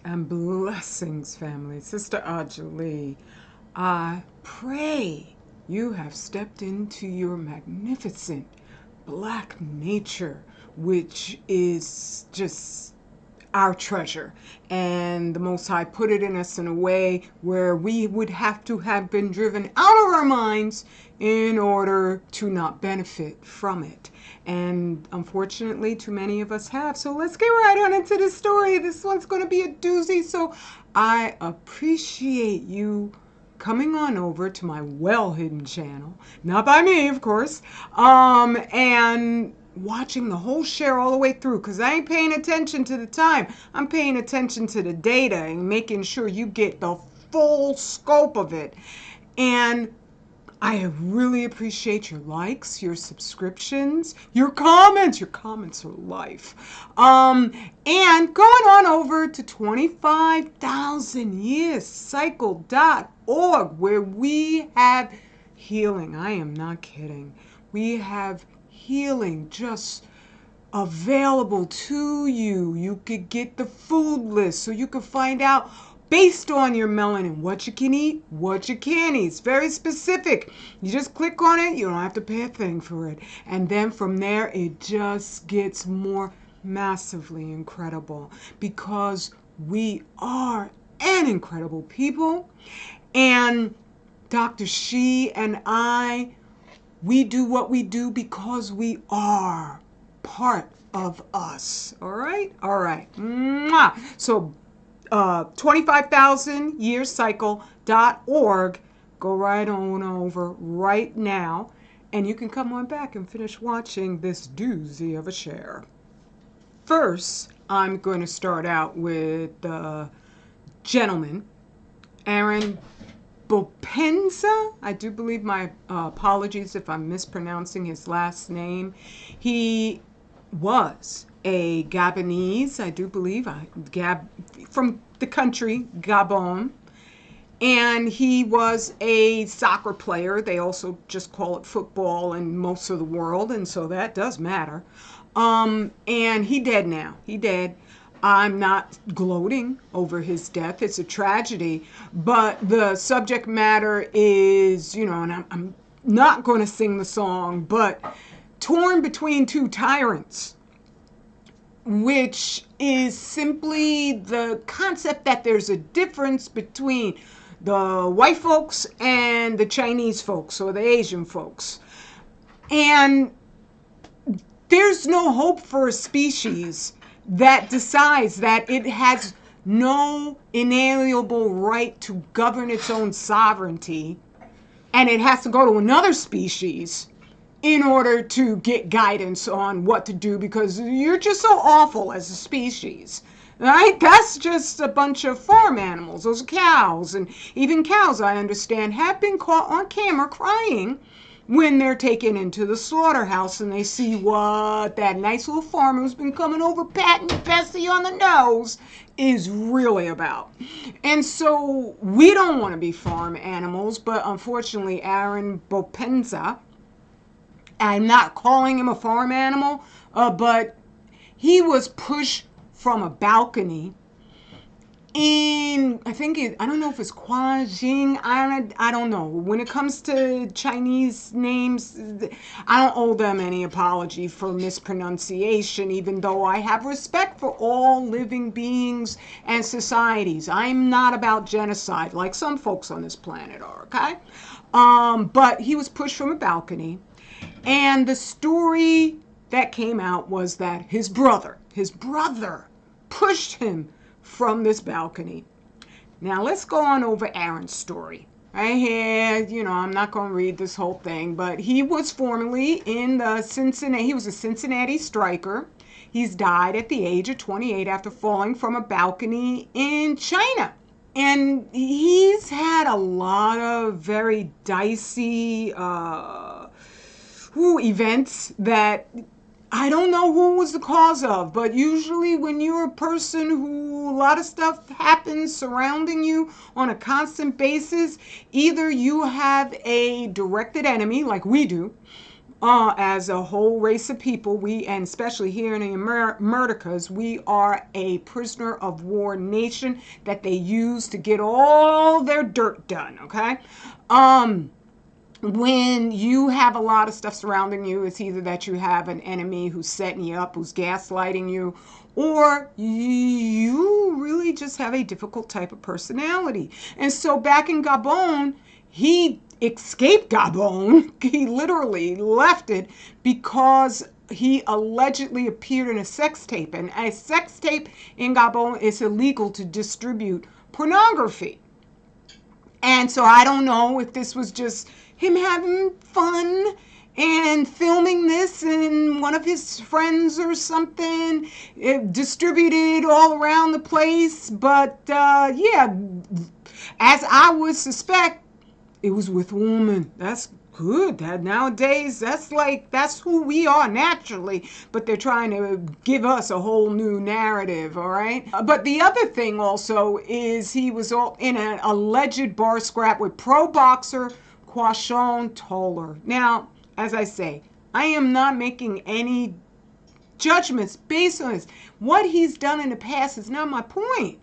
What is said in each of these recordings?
And blessings, family. Sister Ajali, I pray you have stepped into your magnificent black nature, which is just our treasure. And the Most High put it in us in a way where we would have to have been driven out of our minds in order to not benefit from it. And unfortunately, too many of us have. So let's get right on into the story. This one's going to be a doozy. So I appreciate you coming on over to my well-hidden channel, not by me, of course, and watching the whole share all the way through, because I ain't paying attention to the time. I'm paying attention to the data and making sure you get the full scope of it. And I really appreciate your likes, your subscriptions, your comments. Your comments are life. And going on over to 25,000yearscycle.org, where we have healing. I am not kidding. We have healing just available to you. You could get the food list so you can find out based on your melanin what you can eat, what you can't eat. It's very specific. You just click on it, you don't have to pay a thing for it. And then from there it just gets more massively incredible, because we are an incredible people. And Dr. She and I, we do what we do because we are part of us. All right? All right. Mwah. So 25,000yearscycle.org. Go right on over right now, and you can come on back and finish watching this doozy of a share. First, I'm going to start out with the gentleman, Aaron Benza. I do believe, my apologies if I'm mispronouncing his last name. He was a Gabonese, I do believe, from the country Gabon, and he was a soccer player. They also just call it football in most of the world, and so that does matter. And he dead now. He dead. I'm not gloating over his death. It's a tragedy, but the subject matter is, you know, and I'm not going to sing the song, but torn between two tyrants, which is simply the concept that there's a difference between the white folks and the Chinese folks or the Asian folks. And there's no hope for a species that decides that it has no inalienable right to govern its own sovereignty, and it has to go to another species in order to get guidance on what to do, because you're just so awful as a species. Right? That's just a bunch of farm animals. Those are cows. And even cows, I understand, have been caught on camera crying when they're taken into the slaughterhouse and they see what that nice little farmer who's been coming over patting Bessie on the nose is really about. And so we don't want to be farm animals, but unfortunately Aaron Benza, I'm not calling him a farm animal, but he was pushed from a balcony in, I don't know if it's Guangxing, I don't know. When it comes to Chinese names, I don't owe them any apology for mispronunciation, even though I have respect for all living beings and societies. I'm not about genocide like some folks on this planet are, okay? But he was pushed from a balcony, and the story that came out was that his brother pushed him from this balcony. Now let's go on over Aaron's story. Right here, you know, I'm not going to read this whole thing, but he was formerly in the Cincinnati, he was a Cincinnati striker. He's died at the age of 28 after falling from a balcony in China. And he's had a lot of very dicey events that I don't know who was the cause of, but usually when you're a person who a lot of stuff happens surrounding you on a constant basis, either you have a directed enemy like we do, as a whole race of people, and especially here in the Americas, we are a prisoner of war nation that they use to get all their dirt done, okay? When you have a lot of stuff surrounding you, it's either that you have an enemy who's setting you up, who's gaslighting you, or you really just have a difficult type of personality. And so back in Gabon, he escaped Gabon. He literally left it because he allegedly appeared in a sex tape. And a sex tape in Gabon is illegal to distribute pornography. And so I don't know if this was just him having fun and filming this, and one of his friends or something distributed all around the place. But yeah, as I would suspect, it was with a woman. That's good. That nowadays, that's who we are naturally, but they're trying to give us a whole new narrative, all right? But the other thing also is he was all in an alleged bar scrap with pro boxer Quashon Toller. Now, as I say, I am not making any judgments based on this. What he's done in the past is not my point.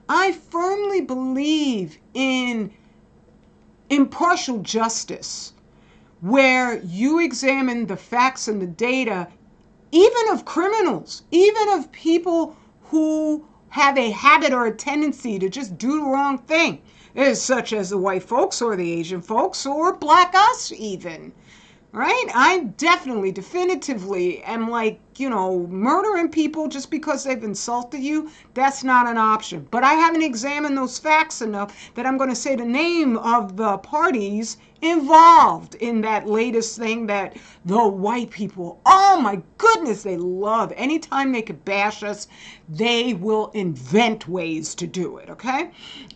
I firmly believe in impartial justice, where you examine the facts and the data, even of criminals, even of people who have a habit or a tendency to just do the wrong thing, such as the white folks or the Asian folks or black us even. Right? I definitely, definitively am like, murdering people just because they've insulted you. That's not an option. But I haven't examined those facts enough that I'm going to say the name of the parties involved in that latest thing that the white people, oh my goodness, they love. Anytime they could bash us, they will invent ways to do it, okay?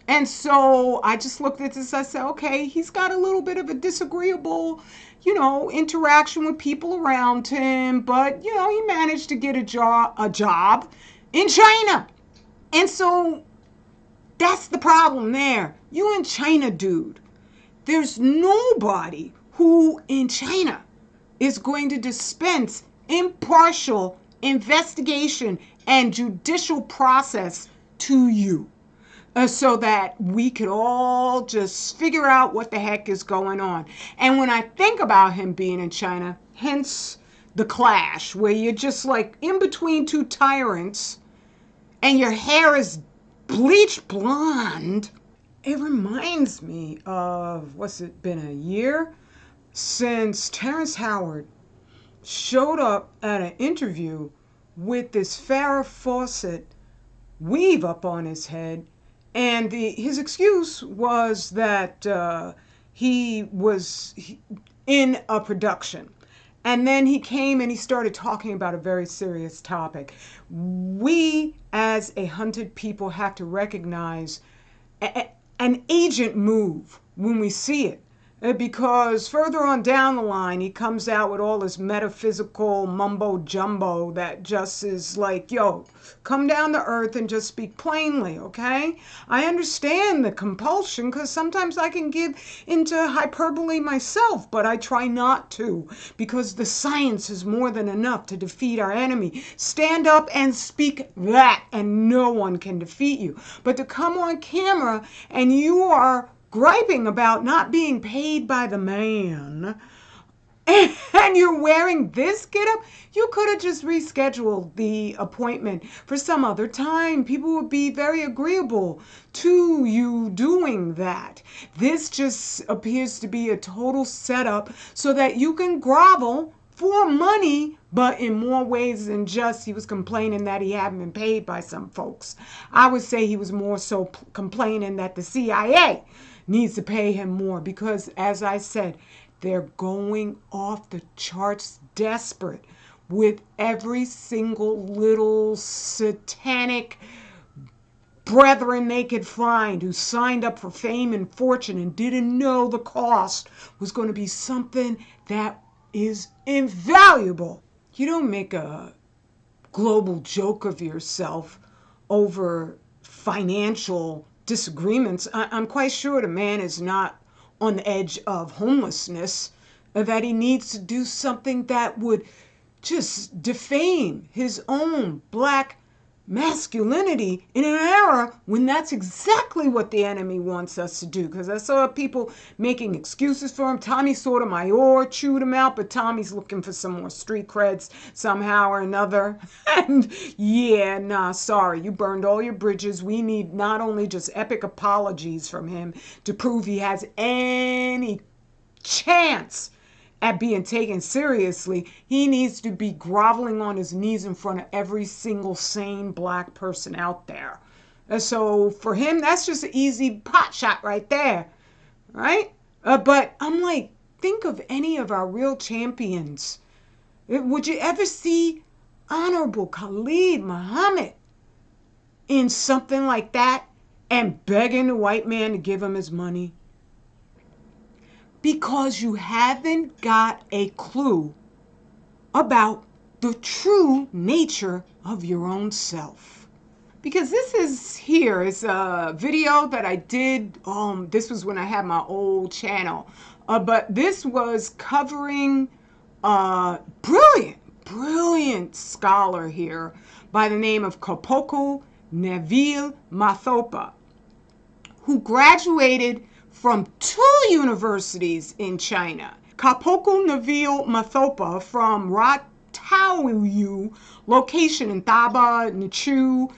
And so I just looked at this, I said, okay, he's got a little bit of a disagreeable interaction with people around him, but, he managed to get a job in China. And so that's the problem there. You in China, dude. There's nobody who in China is going to dispense impartial investigation and judicial process to you. So that we could all just figure out what the heck is going on. And when I think about him being in China, hence the clash, where you're just like in between two tyrants and your hair is bleached blonde, it reminds me of, what's it been, a year since Terren Howard showed up at an interview with this Farrah Fawcett weave up on his head. And his excuse was that he was in a production. And then he came and he started talking about a very serious topic. We, as a hunted people, have to recognize an agent move when we see it. Because further on down the line, he comes out with all this metaphysical mumbo jumbo that just is like, yo, come down to earth and just speak plainly, okay? I understand the compulsion because sometimes I can give into hyperbole myself, but I try not to because the science is more than enough to defeat our enemy. Stand up and speak that and no one can defeat you. But to come on camera and you are griping about not being paid by the man, and you're wearing this getup, you could have just rescheduled the appointment for some other time. People would be very agreeable to you doing that. This just appears to be a total setup so that you can grovel for money, but in more ways than just he was complaining that he hadn't been paid by some folks. I would say he was more so complaining that the CIA needs to pay him more because, as I said, they're going off the charts desperate with every single little satanic brethren they could find who signed up for fame and fortune and didn't know the cost was going to be something that is invaluable. You don't make a global joke of yourself over financial disagreements. I'm quite sure the man is not on the edge of homelessness. that he needs to do something that would just defame his own black masculinity in an era when that's exactly what the enemy wants us to do. Because I saw people making excuses for him. Tommy Sotomayor chewed him out, but Tommy's looking for some more street creds somehow or another. And yeah, nah, sorry, you burned all your bridges. We need not only just epic apologies from him to prove he has any chance at being taken seriously. He needs to be groveling on his knees in front of every single sane black person out there. And so for him, that's just an easy pot shot right there, right? But I'm like, think of any of our real champions. Would you ever see Honorable Khalid Muhammad in something like that and begging the white man to give him his money? Because you haven't got a clue about the true nature of your own self. Because this is a video that I did, this was when I had my old channel, but this was covering a brilliant scholar here by the name of Navil Mathopa, who graduated from 2 universities in China. Navil Mathopa from Rataoyu, location in Taba, Nichu,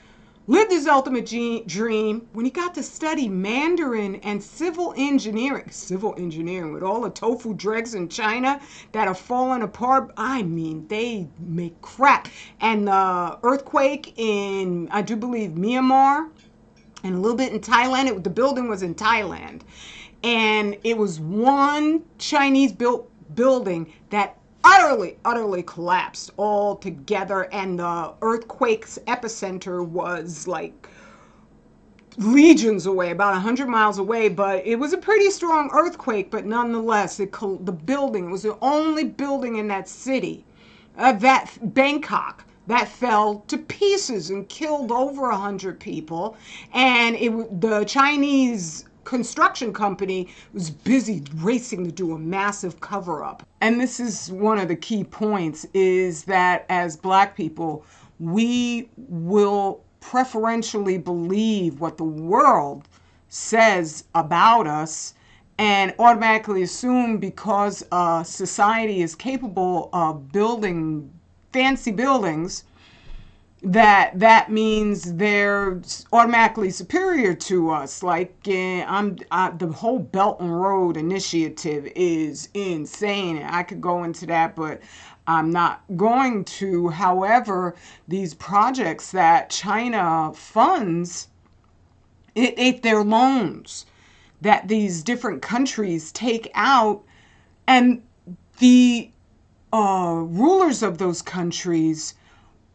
lived his ultimate dream when he got to study Mandarin and civil engineering. Civil engineering with all the tofu dregs in China that are falling apart. I mean, they make crap. And the earthquake in, I do believe, Myanmar, and a little bit in Thailand. The building was in Thailand. And it was one Chinese built building that utterly collapsed all together. And the earthquake's epicenter was like legions away, about 100 miles away. But it was a pretty strong earthquake. But nonetheless, the building was the only building in that city, that Bangkok, that fell to pieces and killed over 100 people. And the Chinese construction company was busy racing to do a massive cover-up. And this is one of the key points, is that as black people, we will preferentially believe what the world says about us and automatically assume, because society is capable of building fancy buildings, that means they're automatically superior to us. Like the whole Belt and Road Initiative is insane. I could go into that, but I'm not going to. However, these projects that China funds, they're loans that these different countries take out, and the rulers of those countries,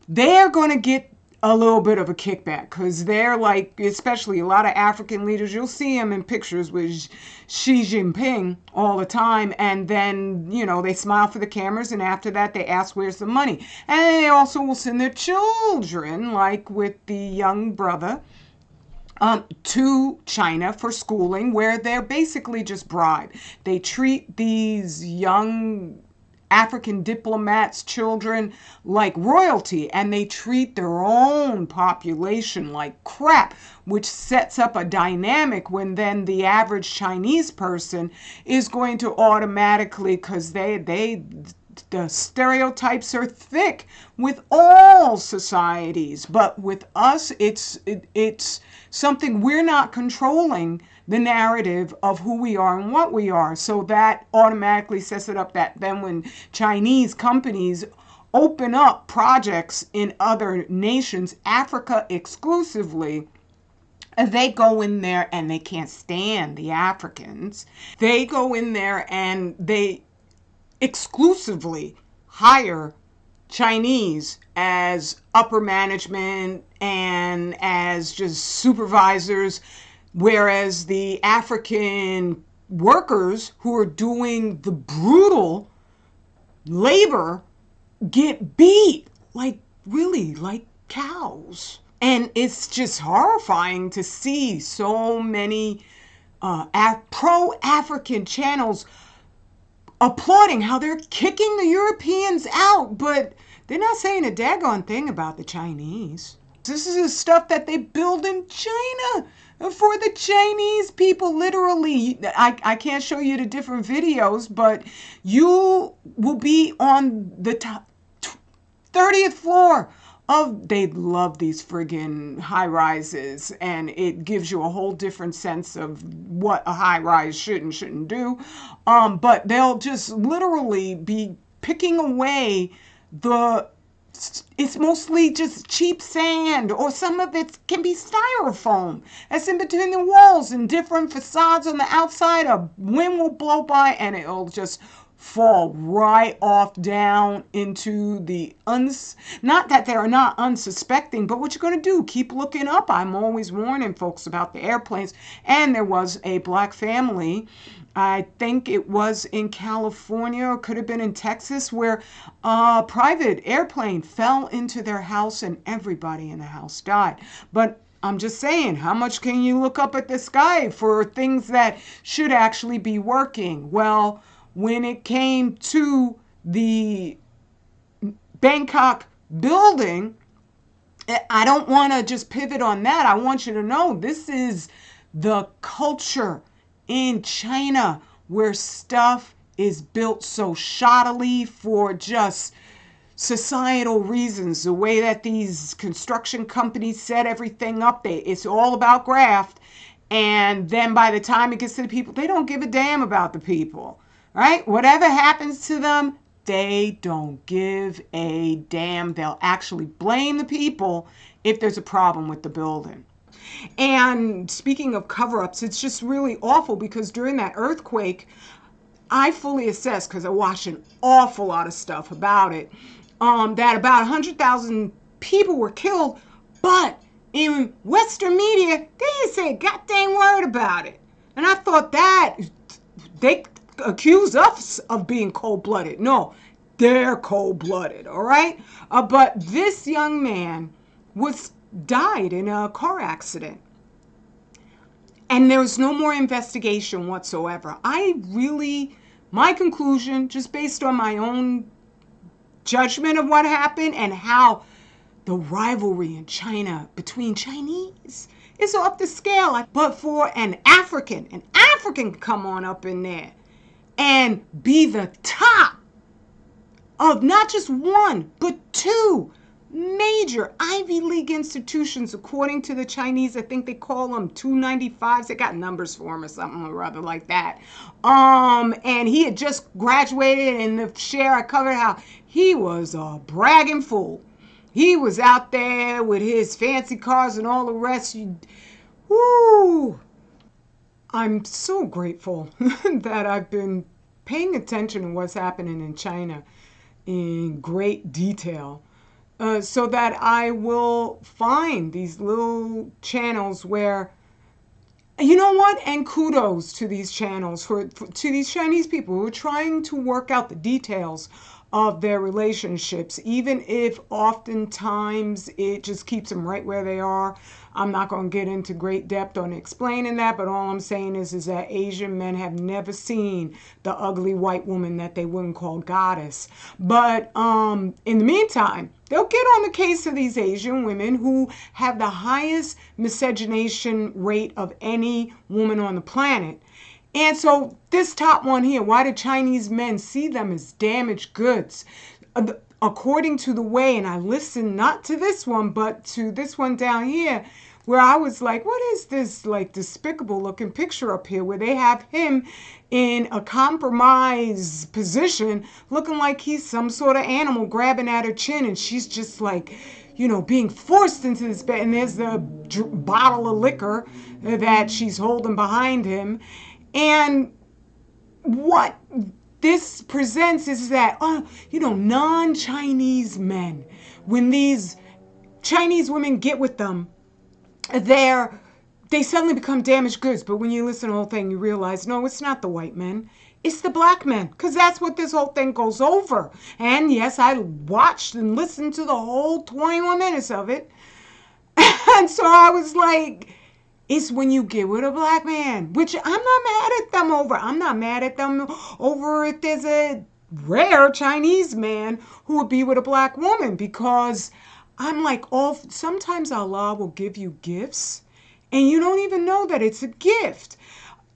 they're going to get a little bit of a kickback, because they're like, especially a lot of African leaders, you'll see them in pictures with Xi Jinping all the time, and then, they smile for the cameras, and after that they ask, where's the money? And they also will send their children, like with the young brother, to China for schooling, where they're basically just bribed. They treat these young African diplomats' children like royalty, and they treat their own population like crap, which sets up a dynamic when then the average Chinese person is going to automatically, because the stereotypes are thick with all societies, but with us, it's something we're not controlling, the narrative of who we are and what we are. So that automatically sets it up that then when Chinese companies open up projects in other nations, Africa exclusively, they go in there and they can't stand the Africans. They go in there and they exclusively hire Chinese as upper management and as just supervisors, whereas the African workers who are doing the brutal labor get beat like cows. And it's just horrifying to see so many pro-African channels applauding how they're kicking the Europeans out, but they're not saying a daggone thing about the Chinese. This is stuff that they build in China for the Chinese people, literally. I can't show you the different videos, but you will be on the top 30th floor of, they love these friggin' high rises, and it gives you a whole different sense of what a high rise should and shouldn't do. But they'll just literally be picking away it's mostly just cheap sand, or some of it can be styrofoam that's in between the walls and different facades on the outside. A wind will blow by and it'll just fall right off down into the not that they're not unsuspecting, but what you're going to do, keep looking up. I'm always warning folks about the airplanes. And there was a black family, I think it was in California, or could have been in Texas, where a private airplane fell into their house and everybody in the house died. But I'm just saying, how much can you look up at the sky for things that should actually be working? Well, when it came to the Bangkok building, I don't want to just pivot on that. I want you to know this is the culture in China where stuff is built so shoddily for just societal reasons. The way that these construction companies set everything up, it's all about graft. And then by the time it gets to the people, they don't give a damn about the people. Right? Whatever happens to them, they don't give a damn. They'll actually blame the people if there's a problem with the building. And speaking of cover-ups, it's just really awful because during that earthquake, I fully assessed, because I watched an awful lot of stuff about it, that about 100,000 people were killed, but in Western media, they didn't say a goddamn word about it. And I thought that they accuse us of being cold-blooded. No, they're cold-blooded, all right? But this young man died in a car accident. And there was no more investigation whatsoever. My conclusion, just based on my own judgment of what happened and how the rivalry in China between Chinese is off the scale. But for an African come on up in there and be the top of not just one, but two major Ivy League institutions, according to the Chinese. I think they call them 295s. They got numbers for them or something or other like that. And he had just graduated, and the share I covered how he was a bragging fool. He was out there with his fancy cars and all the rest. Woo! I'm so grateful that I've been paying attention to what's happening in China in great detail, so that I will find these little channels where, you know what, and kudos to these channels, to these Chinese people who are trying to work out the details of their relationships, even if oftentimes it just keeps them right where they are. I'm not going to get into great depth on explaining that, but all I'm saying is that Asian men have never seen the ugly white woman that they wouldn't call goddess. But in the meantime, they'll get on the case of these Asian women who have the highest miscegenation rate of any woman on the planet. And so this top one here, why do Chinese men see them as damaged goods? According to the way, and I listened not to this one, but to this one down here, where I was like, what is this like despicable looking picture up here where they have him in a compromised position looking like he's some sort of animal grabbing at her chin, and she's just like, you know, being forced into this bed, and there's the bottle of liquor that she's holding behind him. And what this presents is that, non-Chinese men, when these Chinese women get with them, they suddenly become damaged goods. But when you listen to the whole thing, you realize, no, it's not the white men. It's the black men, because that's what this whole thing goes over. And yes, I watched and listened to the whole 21 minutes of it. And so I was like, is when you get with a black man, which I'm not mad at them over. I'm not mad at them over if there's a rare Chinese man who would be with a black woman, because I'm like, sometimes Allah will give you gifts and you don't even know that it's a gift.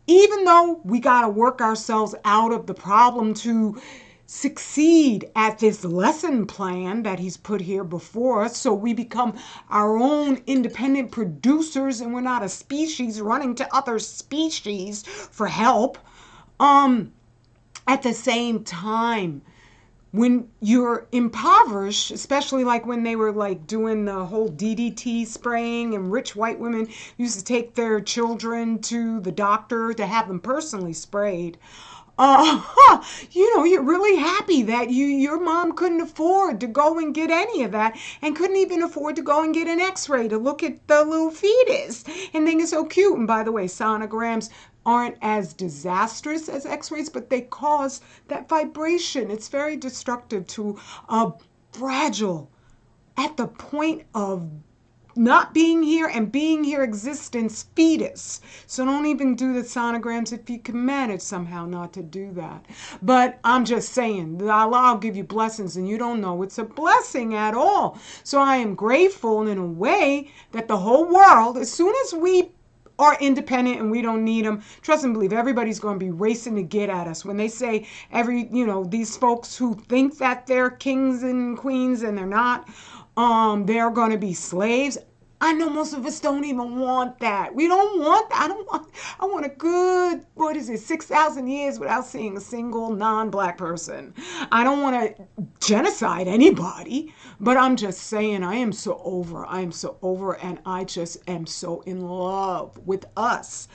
Even though we got to work ourselves out of the problem to succeed at this lesson plan that he's put here before us, so we become our own independent producers and we're not a species running to other species for help. At the same time, when you're impoverished, especially like when they were like doing the whole DDT spraying, and rich white women used to take their children to the doctor to have them personally sprayed. You're really happy that your mom couldn't afford to go and get any of that, and couldn't even afford to go and get an x-ray to look at the little fetus and think it's so cute. And by the way, sonograms aren't as disastrous as x-rays, but they cause that vibration. It's very destructive to a fragile, at the point of not being here and being here existence fetus. So don't even do the sonograms if you can manage somehow not to do that. But I'm just saying, Allah will give you blessings and you don't know it's a blessing at all. So I am grateful in a way that the whole world, as soon as we are independent and we don't need them, trust and believe, everybody's going to be racing to get at us. When they say these folks who think that they're kings and queens and they're not, they're going to be slaves. I know most of us don't even want that. We don't want that. I want a good, 6,000 years without seeing a single non-black person. I don't want to genocide anybody, but I'm just saying I am so over, and I just am so in love with us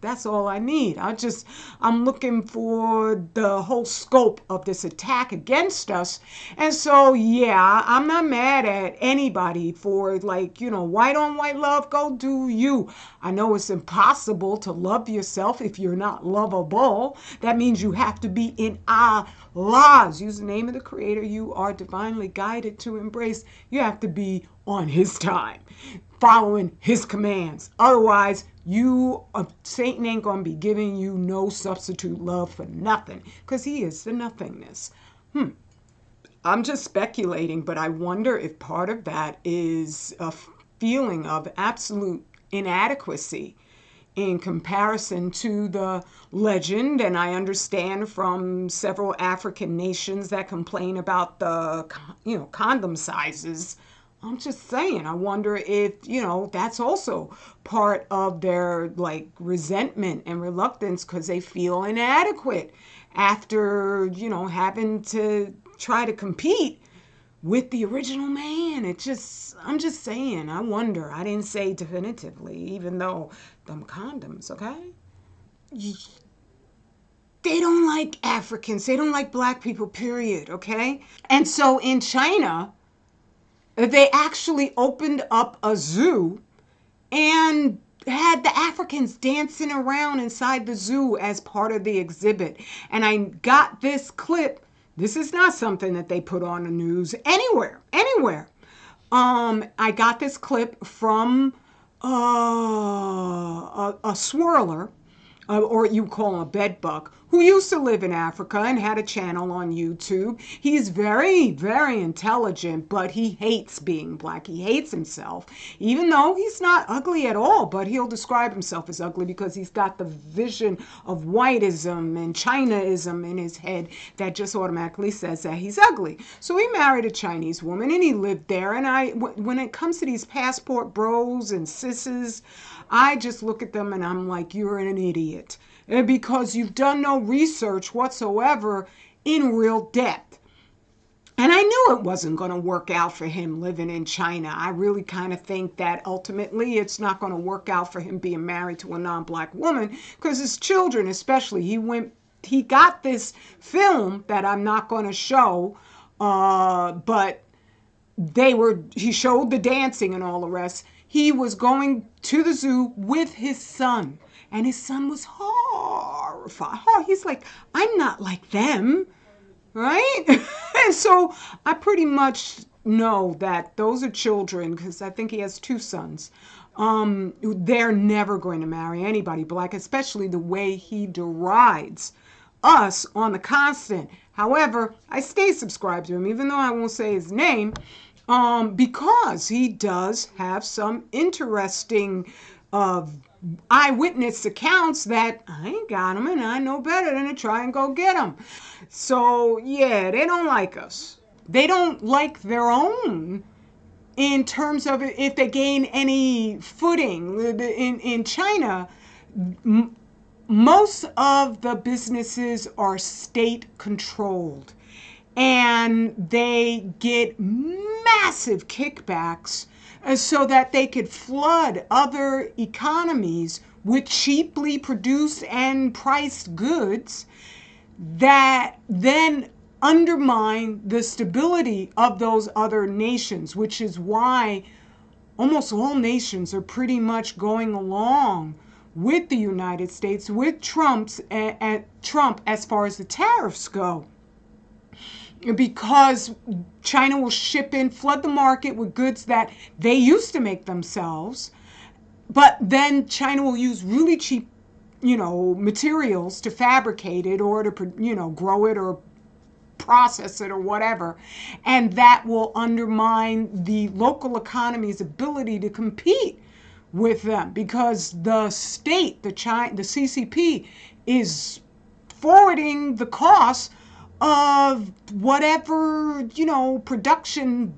that's all I need. I'm looking for the whole scope of this attack against us. And so, yeah, I'm not mad at anybody for white on white love, go do you. I know it's impossible to love yourself if you're not lovable. That means you have to be in Allah's, use the name of the Creator you are divinely guided to embrace. You have to be on His time, following His commands. Otherwise, Satan ain't going to be giving you no substitute love for nothing, because he is the nothingness. I'm just speculating, but I wonder if part of that is a feeling of absolute inadequacy in comparison to the legend. And I understand from several African nations that complain about the condom sizes. I'm just saying, I wonder if, that's also part of their resentment and reluctance, because they feel inadequate after, having to try to compete with the original man. I'm just saying, I wonder. I didn't say definitively, even though them condoms, okay? They don't like Africans. They don't like black people, period, okay? And so in China, they actually opened up a zoo and had the Africans dancing around inside the zoo as part of the exhibit. And I got this clip. This is not something that they put on the news anywhere. I got this clip from a swirler, or you call him a bedbug, who used to live in Africa and had a channel on YouTube. He's very, very intelligent, but he hates being black. He hates himself, even though he's not ugly at all, but he'll describe himself as ugly because he's got the vision of whiteism and Chinaism in his head that just automatically says that he's ugly. So he married a Chinese woman and he lived there. And when it comes to these passport bros and sisses, I just look at them and I'm like, you're an idiot. Because you've done no research whatsoever in real depth. And I knew it wasn't going to work out for him living in China. I really kind of think that ultimately it's not going to work out for him being married to a non-black woman, because his children especially, he got this film that I'm not going to show, but he showed the dancing and all the rest. He was going to the zoo with his son. And his son was horrified. He's like, I'm not like them, right? And so I pretty much know that those are children, because I think he has 2 sons. They're never going to marry anybody black, especially the way he derides us on the constant. However, I stay subscribed to him, even though I won't say his name, because he does have some interesting eyewitness accounts that I ain't got them and I know better than to try and go get them. So yeah, they don't like us. They don't like their own in terms of if they gain any footing. In China, most of the businesses are state controlled, and they get massive kickbacks so that they could flood other economies with cheaply produced and priced goods that then undermine the stability of those other nations, which is why almost all nations are pretty much going along with the United States, with Trump as far as the tariffs go. Because China will ship in, flood the market with goods that they used to make themselves, but then China will use really cheap, materials to fabricate it or to, grow it or process it or whatever. And that will undermine the local economy's ability to compete with them, because the state, the CCP, is forwarding the cost of whatever, production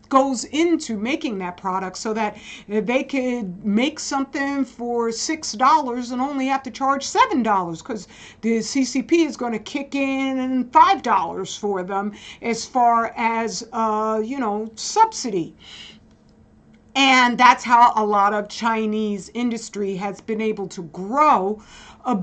goes into making that product, so that they could make something for $6 and only have to charge $7, because the CCP is going to kick in $5 for them as far as, subsidy. And that's how a lot of Chinese industry has been able to grow,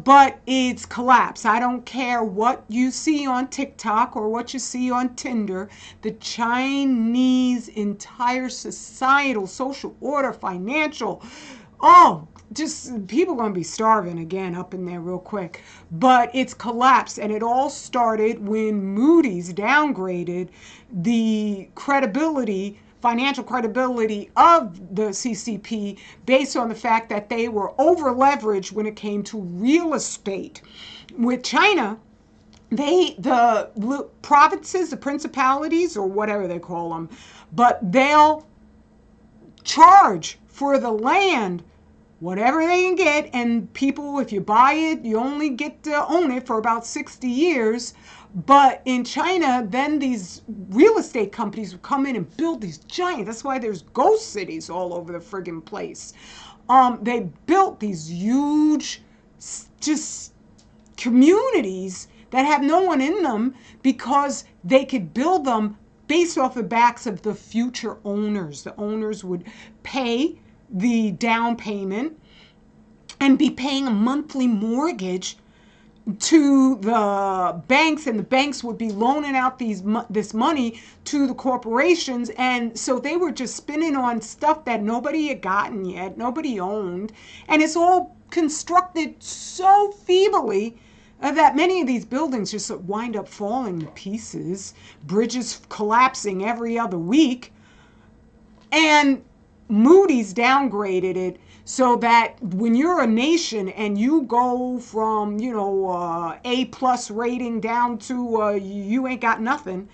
but it's collapsed. I don't care what you see on TikTok or what you see on Tinder. The Chinese entire societal, social order, financial, just people are going to be starving again up in there real quick. But it's collapsed, and it all started when Moody's downgraded the financial credibility of the CCP based on the fact that they were over leveraged when it came to real estate. With China, the provinces, the principalities, or whatever they call them, but they'll charge for the land whatever they can get, and people, if you buy it, you only get to own it for about 60 years. But in China, then these real estate companies will come in and build these giant, that's why there's ghost cities all over the friggin' place. They built these huge, just communities that have no one in them, because they could build them based off the backs of the future owners. The owners would pay the down payment and be paying a monthly mortgage to the banks, and the banks would be loaning out this money to the corporations. And so they were just spinning on stuff that nobody had gotten yet, nobody owned, and it's all constructed so feebly that many of these buildings just wind up falling to pieces, bridges collapsing every other week. And Moody's downgraded it so that when you're a nation and you go from, A+ rating down to you ain't got nothing,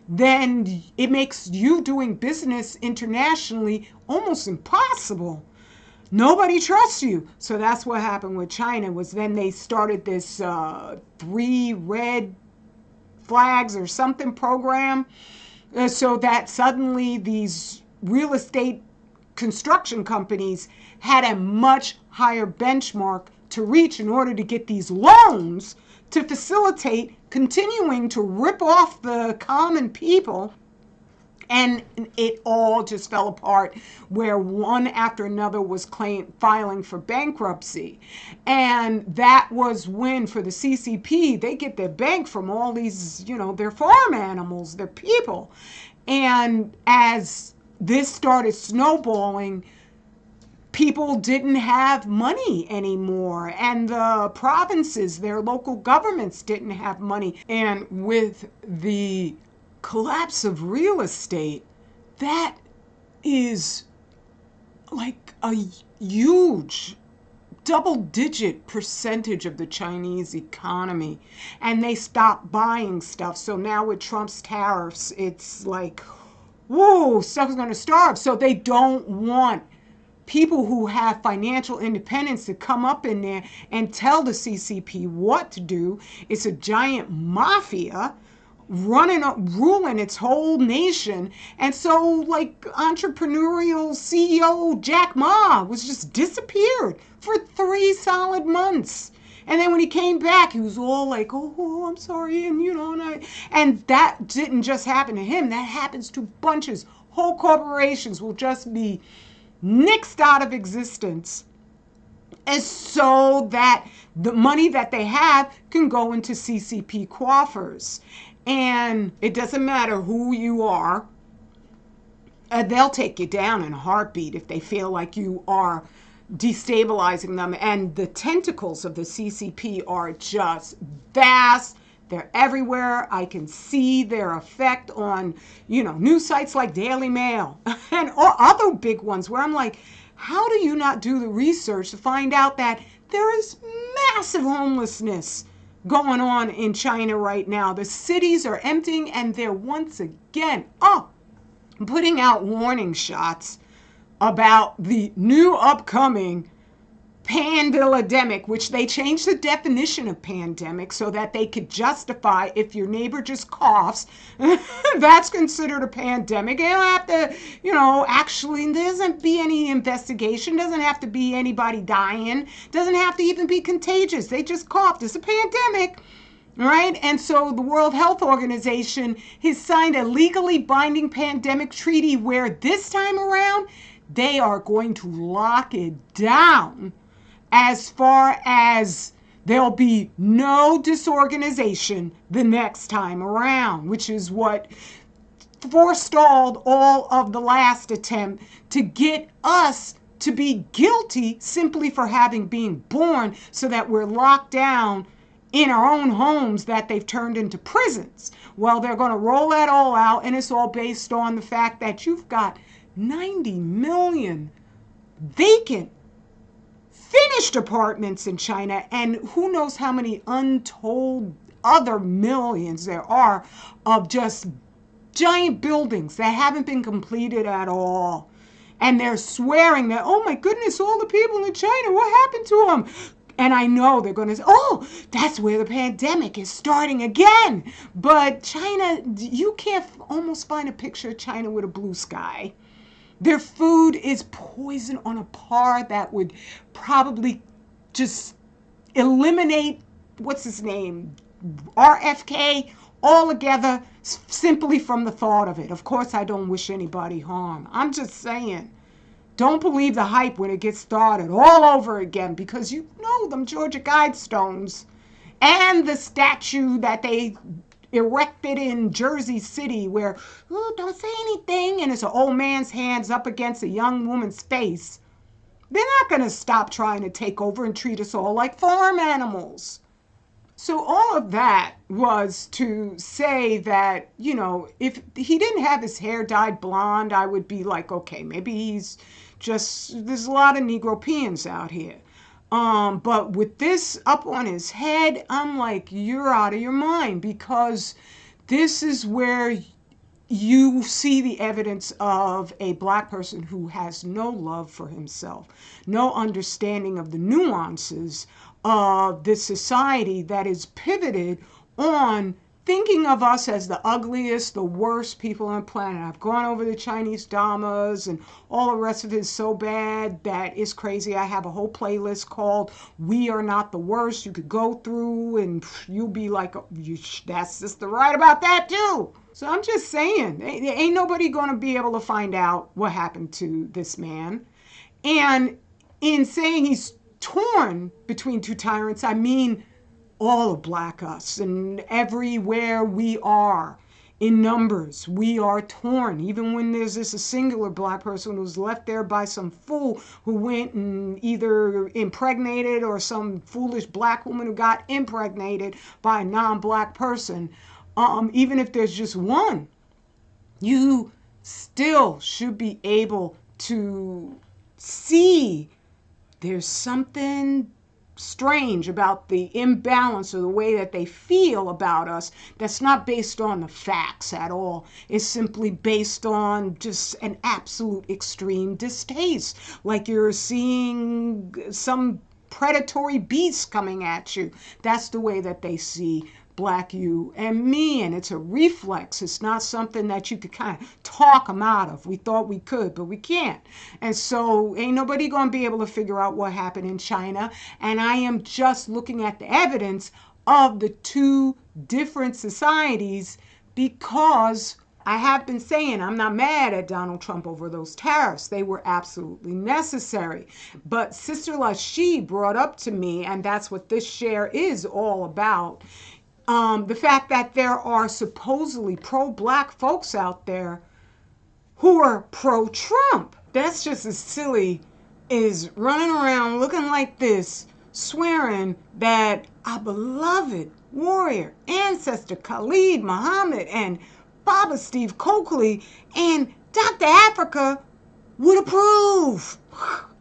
then it makes you doing business internationally almost impossible. Nobody trusts you. So that's what happened with China, was then they started this 3 red flags or something program, so that suddenly these real estate construction companies had a much higher benchmark to reach in order to get these loans to facilitate continuing to rip off the common people. And it all just fell apart, where one after another was filing for bankruptcy. And that was when, for the CCP, they get their bank from all these, their farm animals, their people. And as this started snowballing, people didn't have money anymore, and the provinces, their local governments, didn't have money. And with the collapse of real estate, that is like a huge double-digit percentage of the Chinese economy, and they stopped buying stuff. So now with Trump's tariffs, it's like, whoa, stuff's going to starve. So they don't want people who have financial independence to come up in there and tell the CCP what to do. It's a giant mafia ruling its whole nation. And so, like, entrepreneurial CEO Jack Ma was just disappeared for 3 solid months. And then when he came back, he was all like, oh, I'm sorry. And, you know, and that didn't just happen to him. That happens to bunches. Whole corporations will just be nixed out of existence, and so that the money that they have can go into CCP coffers. And it doesn't matter who you are, they'll take you down in a heartbeat if they feel like you are destabilizing them. And the tentacles of the CCP are just vast. They're everywhere. I can see their effect on, news sites like Daily Mail and other big ones where I'm like, how do you not do the research to find out that there is massive homelessness going on in China right now? The cities are emptying, and they're once again putting out warning shots about the new upcoming pandemic, which they changed the definition of pandemic so that they could justify if your neighbor just coughs, that's considered a pandemic. You don't have to, actually, there doesn't be any investigation, doesn't have to be anybody dying, doesn't have to even be contagious. They just coughed. It's a pandemic. Right? And so the World Health Organization has signed a legally binding pandemic treaty where this time around, they are going to lock it down as far as there'll be no disorganization the next time around, which is what forestalled all of the last attempt to get us to be guilty simply for having been born, so that we're locked down in our own homes that they've turned into prisons. Well, they're going to roll that all out, and it's all based on the fact that you've got 90 million vacant finished apartments in China, and who knows how many untold other millions there are of just giant buildings that haven't been completed at all. And they're swearing that, oh my goodness, all the people in China, what happened to them? And I know they're going to say, oh, that's where the pandemic is starting again. But China, you can't almost find a picture of China with a blue sky. Their food is poison on a par that would probably just eliminate, what's his name, RFK altogether, simply from the thought of it. Of course, I don't wish anybody harm. I'm just saying, don't believe the hype when it gets started all over again, because you know them Georgia Guidestones and the statue that they erected in Jersey City where, oh, don't say anything, and it's an old man's hands up against a young woman's face. They're not going to stop trying to take over and treat us all like farm animals. So all of that was to say that, if he didn't have his hair dyed blonde, I would be like, okay, maybe he's just, there's a lot of Negropeans out here. But with this up on his head, I'm like, you're out of your mind, because this is where you see the evidence of a black person who has no love for himself, no understanding of the nuances of this society that is pivoted on thinking of us as the ugliest, the worst people on the planet. I've gone over the Chinese dramas and all the rest of it is so bad that it's crazy. I have a whole playlist called We Are Not the Worst. You could go through and you'll be like, that's just the right about that too. So I'm just saying, ain't nobody going to be able to find out what happened to this man. And in saying he's torn between two tyrants, I mean all of black us, and everywhere we are in numbers, we are torn. Even when there's a singular black person who's left there by some fool who went and either impregnated, or some foolish black woman who got impregnated by a non-black person, even if there's just one, you still should be able to see there's something strange about the imbalance or the way that they feel about us that's not based on the facts at all. It's simply based on just an absolute extreme distaste, like you're seeing some predatory beast coming at you. That's the way that they see Black you and me, and it's a reflex. It's not something that you could kind of talk them out of. We thought we could, but we can't. And so ain't nobody going to be able to figure out what happened in China. And I am just looking at the evidence of the two different societies, because I have been saying I'm not mad at Donald Trump over those tariffs. They were absolutely necessary. But Sister Lashi brought up to me, and that's what this share is all about, the fact that there are supposedly pro-Black folks out there who are pro-Trump. That's just as silly as running around looking like this, swearing that our beloved warrior, ancestor Khalid Muhammad and Baba Steve Coakley and Dr. Africa would approve.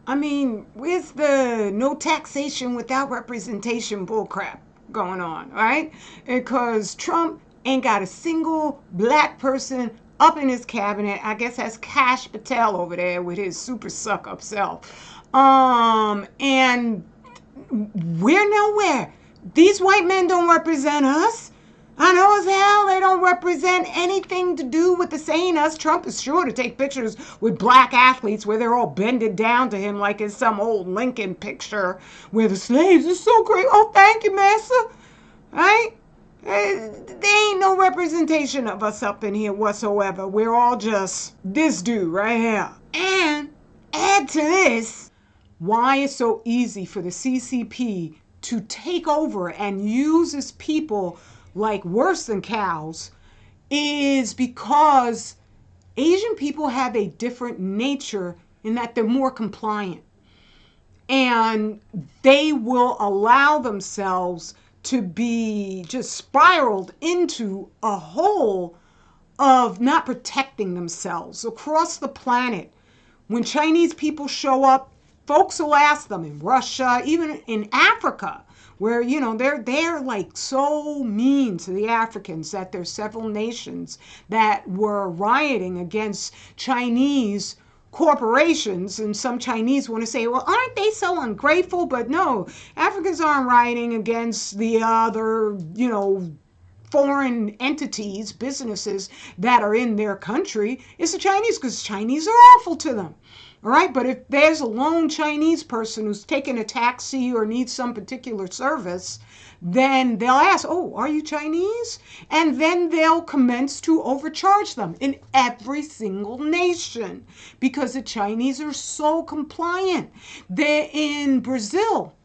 I mean, where's the no taxation without representation bullcrap going on, right? Because Trump ain't got a single Black person up in his cabinet. I guess that's Kash Patel over there with his super suck up self. And we're nowhere. These white men don't represent us. I know as hell they don't represent anything to do with the saying us. Trump is sure to take pictures with Black athletes where they're all bended down to him like it's some old Lincoln picture where the slaves are so great. Oh, thank you, Massa. Right? There ain't no representation of us up in here whatsoever. We're all just this dude right here. And add to this, why it's so easy for the CCP to take over and use its people like worse than cows is because Asian people have a different nature in that they're more compliant. And they will allow themselves to be just spiraled into a hole of not protecting themselves across the planet. When Chinese people show up, folks will ask them in Russia, even in Africa, where, you know, they're like so mean to the Africans that there's several nations that were rioting against Chinese corporations, and some Chinese want to say, well, aren't they so ungrateful? But no, Africans aren't rioting against the other, you know, foreign entities, businesses that are in their country. It's the Chinese, because Chinese are awful to them. All right, but if there's a lone Chinese person who's taking a taxi or needs some particular service, then they'll ask, oh, are you Chinese? And then they'll commence to overcharge them in every single nation because the Chinese are so compliant. They're in Brazil.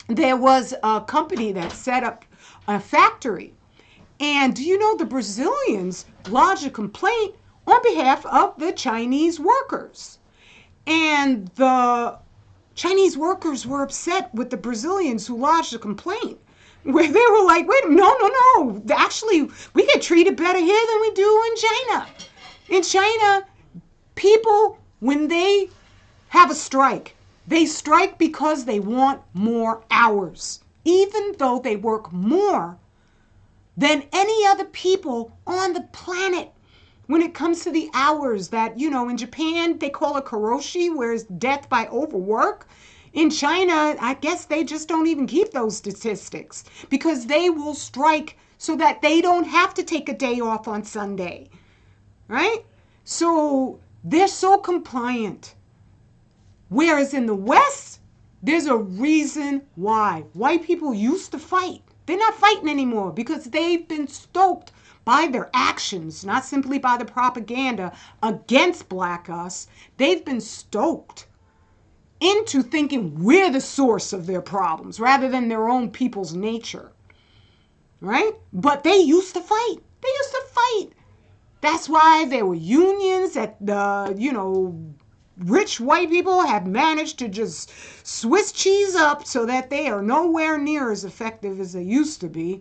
There was a company that set up a factory. And do you know the Brazilians lodged a complaint on behalf of the Chinese workers? And the Chinese workers were upset with the Brazilians who lodged a complaint, where they were like, wait, no. Actually, we get treated better here than we do in China. In China, people, when they have a strike, they strike because they want more hours, even though they work more than any other people on the planet. When it comes to the hours that, you know, in Japan, they call it karoshi, where it's death by overwork. In China, I guess they just don't even keep those statistics because they will strike so that they don't have to take a day off on Sunday, right? So they're so compliant. Whereas in the West, there's a reason why. White people used to fight. They're not fighting anymore because they've been stoked by their actions, not simply by the propaganda against Black us. They've been stoked into thinking we're the source of their problems rather than their own people's nature, right? But they used to fight. They used to fight. That's why there were unions that the, you know, rich white people have managed to just Swiss cheese up so that they are nowhere near as effective as they used to be.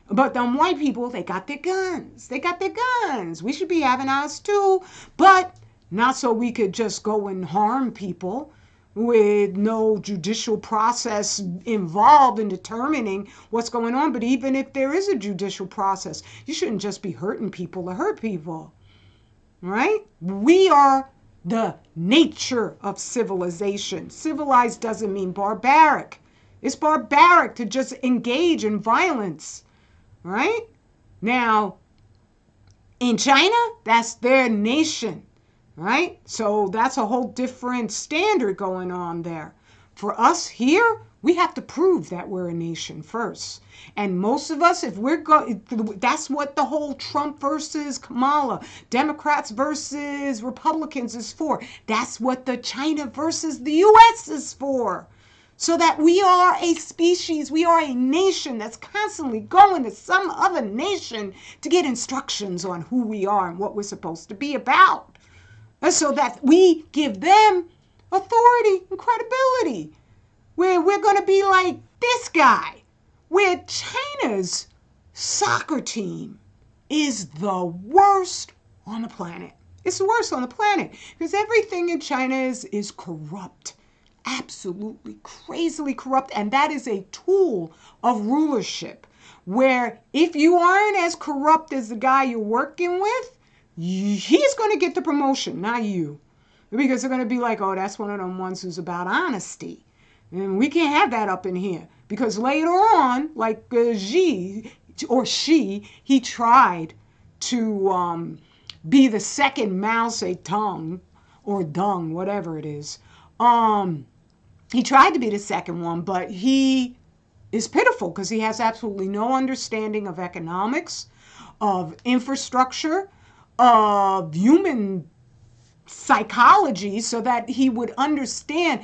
But them white people, they got their guns. They got their guns. We should be having ours too, but not so we could just go and harm people with no judicial process involved in determining what's going on. But even if there is a judicial process, you shouldn't just be hurting people to hurt people, right? We are the nature of civilization. Civilized doesn't mean barbaric. It's barbaric to just engage in violence, right? Now, in China, that's their nation, right? So that's a whole different standard going on there. For us here, we have to prove that we're a nation first. And most of us, if we're that's what the whole Trump versus Kamala, Democrats versus Republicans is for. That's what the China versus the US is for. So that we are a species, we are a nation that's constantly going to some other nation to get instructions on who we are and what we're supposed to be about. And so that we give them authority and credibility. Where we're going to be like this guy, where China's soccer team is the worst on the planet. It's the worst on the planet because everything in China is corrupt. Absolutely crazily corrupt, and that is a tool of rulership where if you aren't as corrupt as the guy you're working with, he's going to get the promotion, not you, because they're going to be like, oh, that's one of them ones who's about honesty, and we can't have that up in here because later on, like he tried to be the second Mao Zedong or Deng, whatever it is. He tried to be the second one, but he is pitiful because he has absolutely no understanding of economics, of infrastructure, of human psychology, so that he would understand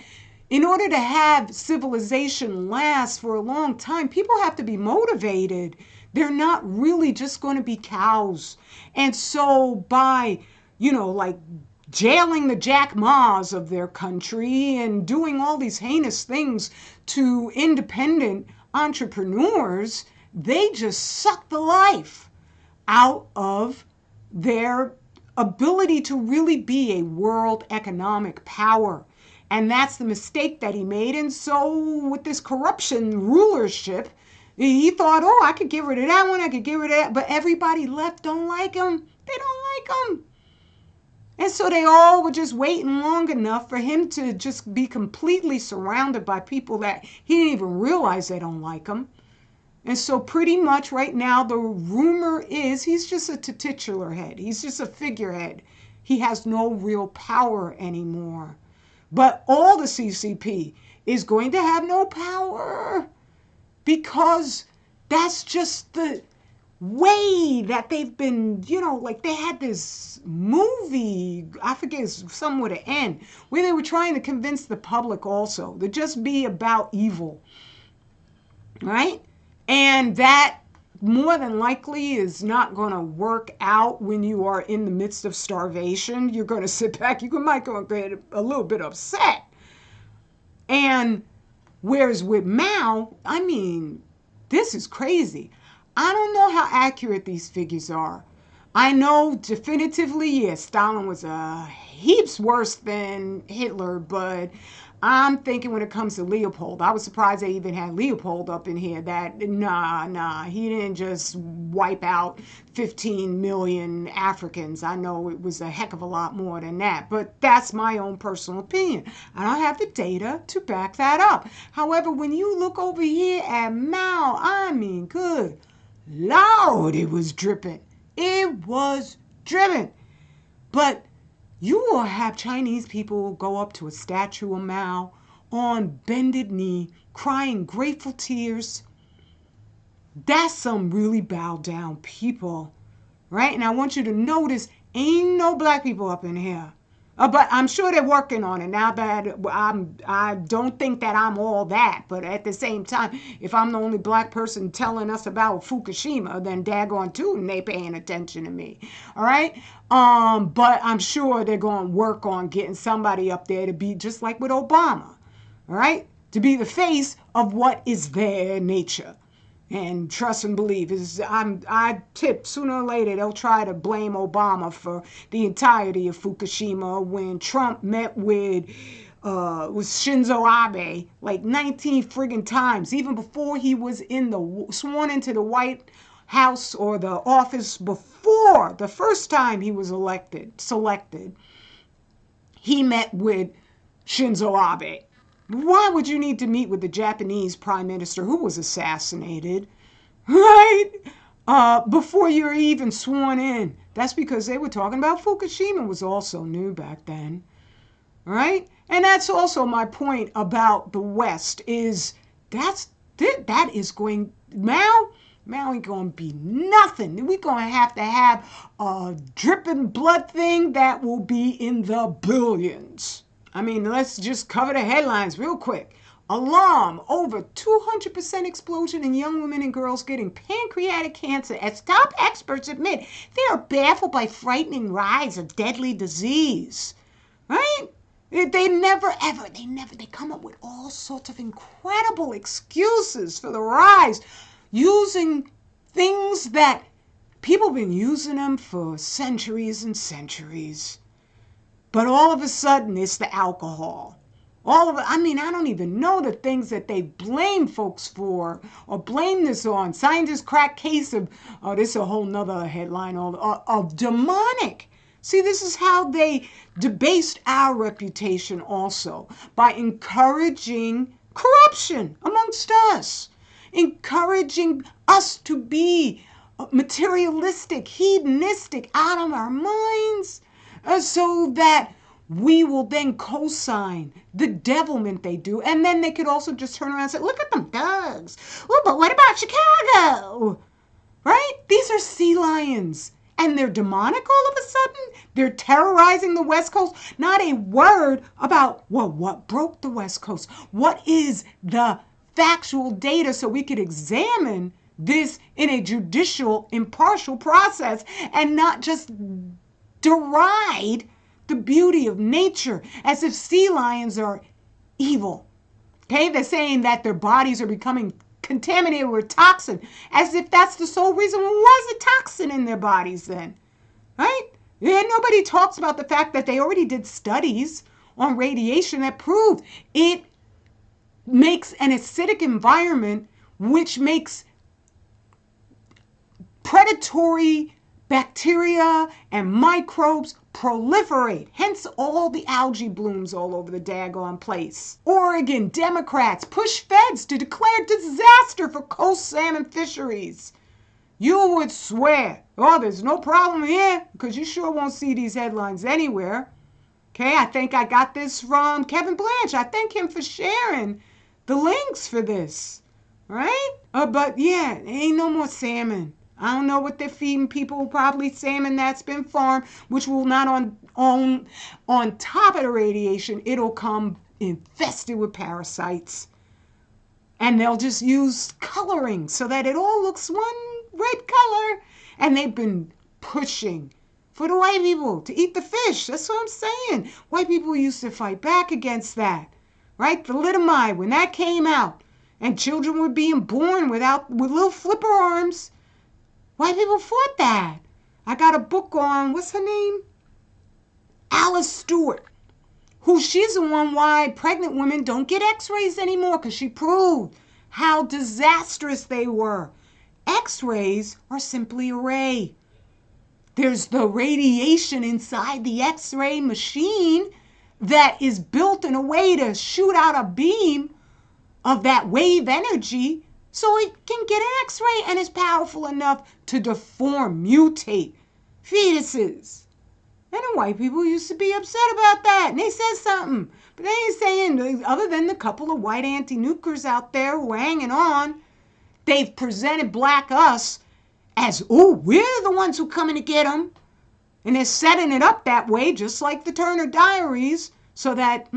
in order to have civilization last for a long time, people have to be motivated. They're not really just going to be cows. And so by, like jailing the Jack Ma's of their country and doing all these heinous things to independent entrepreneurs, they just suck the life out of their ability to really be a world economic power. And that's the mistake that he made. And so with this corruption rulership, he thought, oh, I could get rid of that one, I could get rid of that. But everybody left don't like him. They don't like him. And so they all were just waiting long enough for him to just be completely surrounded by people that he didn't even realize they don't like him. And so pretty much right now, the rumor is he's just a titular head. He's just a figurehead. He has no real power anymore. But all the CCP is going to have no power because that's just the way that they've been, like they had this movie, I forget, something with an N, where they were trying to convince the public also to just be about evil, right? And that more than likely is not going to work out when you are in the midst of starvation. You're going to sit back, you might go and get a little bit upset. And whereas with Mao, this is crazy. I don't know how accurate these figures are. I know definitively, yes, Stalin was heaps worse than Hitler, but I'm thinking when it comes to Leopold, I was surprised they even had Leopold up in here. That, he didn't just wipe out 15 million Africans. I know it was a heck of a lot more than that, but that's my own personal opinion. I don't have the data to back that up. However, when you look over here at Mao, good Lord, it was dripping. It was dripping. But you will have Chinese people go up to a statue of Mao on bended knee, crying grateful tears. That's some really bowed down people, right? And I want you to notice, ain't no black people up in here. But I'm sure they're working on it. Now that I don't think that I'm all that. But at the same time, if I'm the only black person telling us about Fukushima, then daggone tootin' they paying attention to me. All right? But I'm sure they're going to work on getting somebody up there to be just like with Obama. All right? To be the face of what is their nature. And trust and believe I tip sooner or later they'll try to blame Obama for the entirety of Fukushima when Trump met with Shinzo Abe like 19 friggin' times, even before he was sworn into the White House or the office before the first time he was selected. He met with Shinzo Abe. Why would you need to meet with the Japanese prime minister who was assassinated, right? Before you're even sworn in? That's because they were talking about Fukushima was also new back then, right? And that's also my point about the West is that is going Mao ain't gonna be nothing. We're gonna have a dripping blood thing that will be in the billions. I mean, let's just cover the headlines real quick. Alarm, over 200% explosion in young women and girls getting pancreatic cancer as top experts admit they are baffled by frightening rise of deadly disease. Right? They come up with all sorts of incredible excuses for the rise, using things that people have been using them for centuries and centuries. But all of a sudden, it's the alcohol. I don't even know the things that they blame folks for or blame this on. Scientists crack case of, this is a whole nother headline, of demonic. See, this is how they debased our reputation also, by encouraging corruption amongst us, encouraging us to be materialistic, hedonistic, out of our minds, so that we will then co-sign the devilment they do. And then they could also just turn around and say, look at them thugs. Oh, but what about Chicago? Right? These are sea lions. And they're demonic all of a sudden. They're terrorizing the West Coast. Not a word about, well, what broke the West Coast? What is the factual data so we could examine this in a judicial, impartial process and not just deride the beauty of nature as if sea lions are evil. Okay, they're saying that their bodies are becoming contaminated with toxin, as if that's the sole reason. Well, why is the toxin in their bodies then? Right? Yeah, nobody talks about the fact that they already did studies on radiation that proved it makes an acidic environment, which makes predatory bacteria and microbes proliferate. Hence all the algae blooms all over the daggone place. Oregon Democrats push feds to declare disaster for coast salmon fisheries. You would swear, there's no problem here, because you sure won't see these headlines anywhere. Okay, I think I got this from Kevin Blanche. I thank him for sharing the links for this. Right? But yeah, ain't no more salmon. I don't know what they're feeding people. Probably salmon that's been farmed, which will not on top of the radiation, it'll come infested with parasites. And they'll just use coloring so that it all looks one red color. And they've been pushing for the white people to eat the fish. That's what I'm saying. White people used to fight back against that. Right? Thalidomide, when that came out, and children were being born with little flipper arms, white people fought that. I got a book on, what's her name? Alice Stewart, she's the one why pregnant women don't get x-rays anymore, because she proved how disastrous they were. X-rays are simply a ray. There's the radiation inside the x-ray machine that is built in a way to shoot out a beam of that wave energy so it can get an x-ray and is powerful enough to deform, mutate fetuses. And the white people used to be upset about that. And they said something. But they ain't saying, other than the couple of white anti-nukers out there who are hanging on, they've presented black us as, we're the ones who coming to get them. And they're setting it up that way, just like the Turner Diaries, so that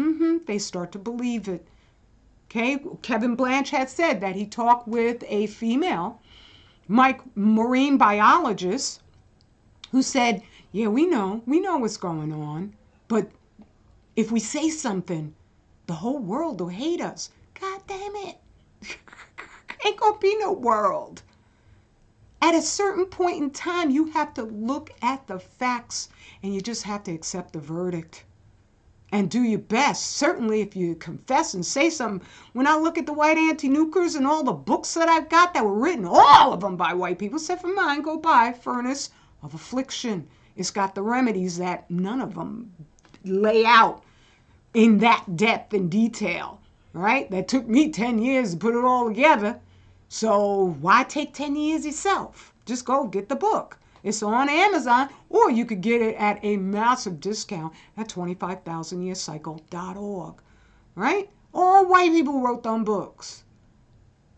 they start to believe it. Okay, Kevin Blanche had said that he talked with a female marine biologist who said, yeah, we know what's going on, but if we say something, the whole world will hate us. God damn it. Ain't gonna be no world. At a certain point in time, you have to look at the facts and you just have to accept the verdict and do your best. Certainly if you confess and say something. When I look at the white anti-nukers and all the books that I've got that were written, all of them by white people, except for mine, go by Furnace of Affliction. It's got the remedies that none of them lay out in that depth and detail, right? That took me 10 years to put it all together. So why take 10 years yourself? Just go get the book. It's on Amazon, or you could get it at a massive discount at 25000yearcycle.org, right? All white people wrote them books.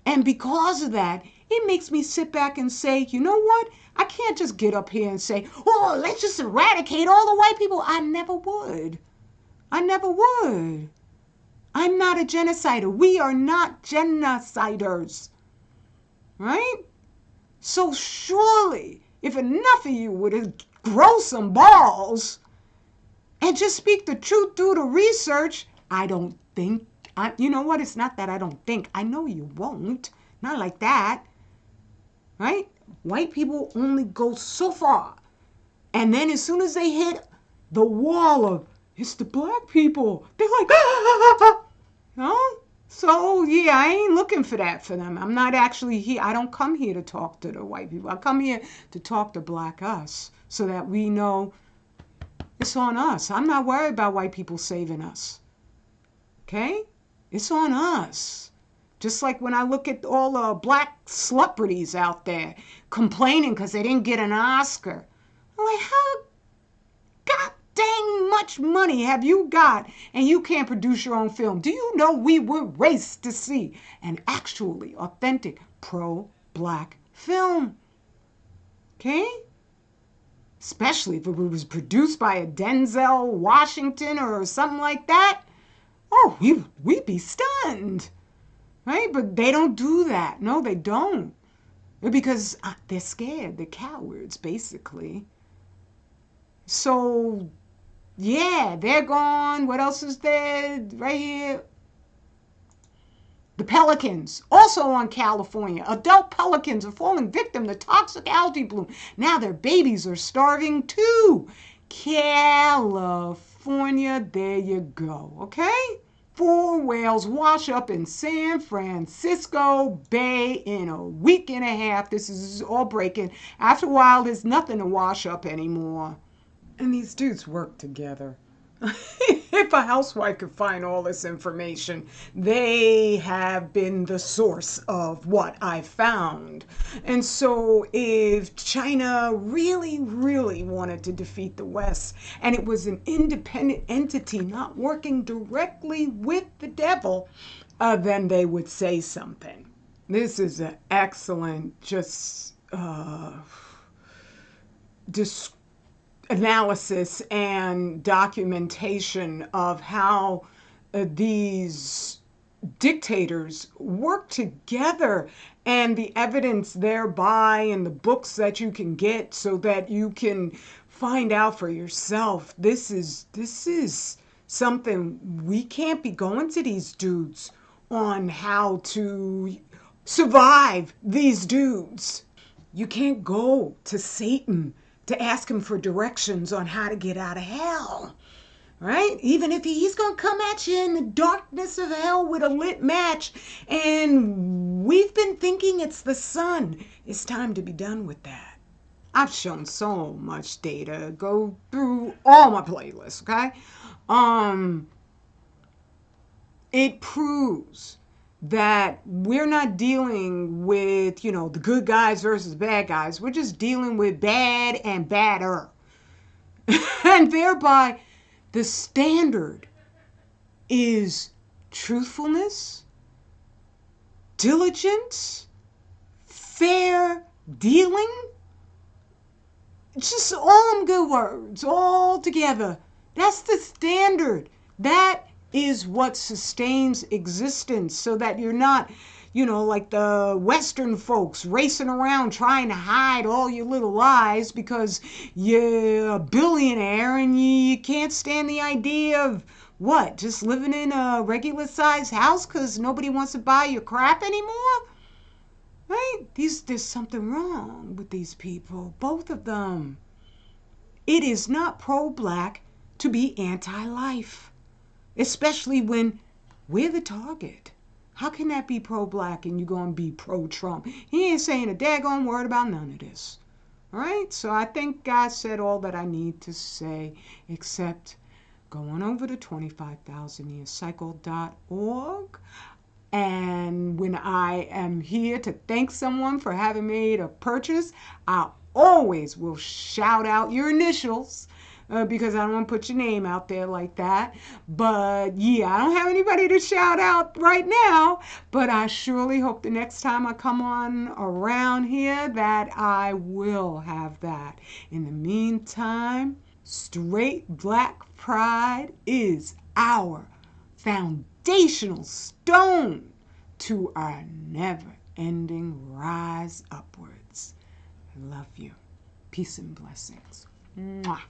And because of that, it makes me sit back and say, you know what? I can't just get up here and say, oh, let's just eradicate all the white people. I never would. I never would. I'm not a genocider. We are not genociders. Right? So surely, if enough of you would grow some balls and just speak the truth, do the research, I don't think, you know what? It's not that I don't think. I know you won't. Not like that. Right? White people only go so far. And then as soon as they hit the wall of, it's the black people, they're like, no? So, yeah, I ain't looking for that for them. I'm not actually here. I don't come here to talk to the white people. I come here to talk to black us so that we know it's on us. I'm not worried about white people saving us. Okay? It's on us. Just like when I look at all the black celebrities out there complaining because they didn't get an Oscar. I'm like, how God dang much money have you got and you can't produce your own film? Do you know we were raced to see an actually authentic pro-black film? Okay? Especially if it was produced by a Denzel Washington or something like that. Oh, we'd be stunned. Right? But they don't do that. No, they don't. Because they're scared. They're cowards, basically. So, yeah, they're gone. What else is there? Right here. The pelicans, also on California. Adult pelicans are falling victim to toxic algae bloom. Now their babies are starving too. California, there you go. Okay? 4 whales wash up in San Francisco Bay in a week and a half. This is all breaking. After a while, there's nothing to wash up anymore. And these dudes work together. If a housewife could find all this information, they have been the source of what I found. And so if China really, really wanted to defeat the West, and it was an independent entity not working directly with the devil, then they would say something. This is an excellent analysis and documentation of how these dictators work together, and the evidence thereby and the books that you can get so that you can find out for yourself. This is something we can't be going to these dudes on how to survive these dudes. You can't go to Satan to ask him for directions on how to get out of hell, right? Even if he's going to come at you in the darkness of hell with a lit match, and we've been thinking it's the sun. It's time to be done with that. I've shown so much data. Go through all my playlists, okay? It proves that we're not dealing with, the good guys versus bad guys. We're just dealing with bad and badder. And thereby, the standard is truthfulness, diligence, fair dealing. Just all them good words, all together. That's the standard. That is what sustains existence, so that you're not, like the Western folks racing around trying to hide all your little lies because you're a billionaire and you can't stand the idea of what? Just living in a regular sized house because nobody wants to buy your crap anymore? Right? There's something wrong with these people, both of them. It is not pro-black to be anti-life, especially when we're the target. How can that be pro-black and you're going to be pro-Trump? He ain't saying a daggone word about none of this. All right? So I think God said all that I need to say, except go on over to 25000yearcycle.org. And when I am here to thank someone for having made a purchase, I always will shout out your initials because I don't want to put your name out there like that. But yeah, I don't have anybody to shout out right now, but I surely hope the next time I come on around here that I will have that. In the meantime, straight black pride is our foundational stone to our never-ending rise upwards. I love you. Peace and blessings. Mwah.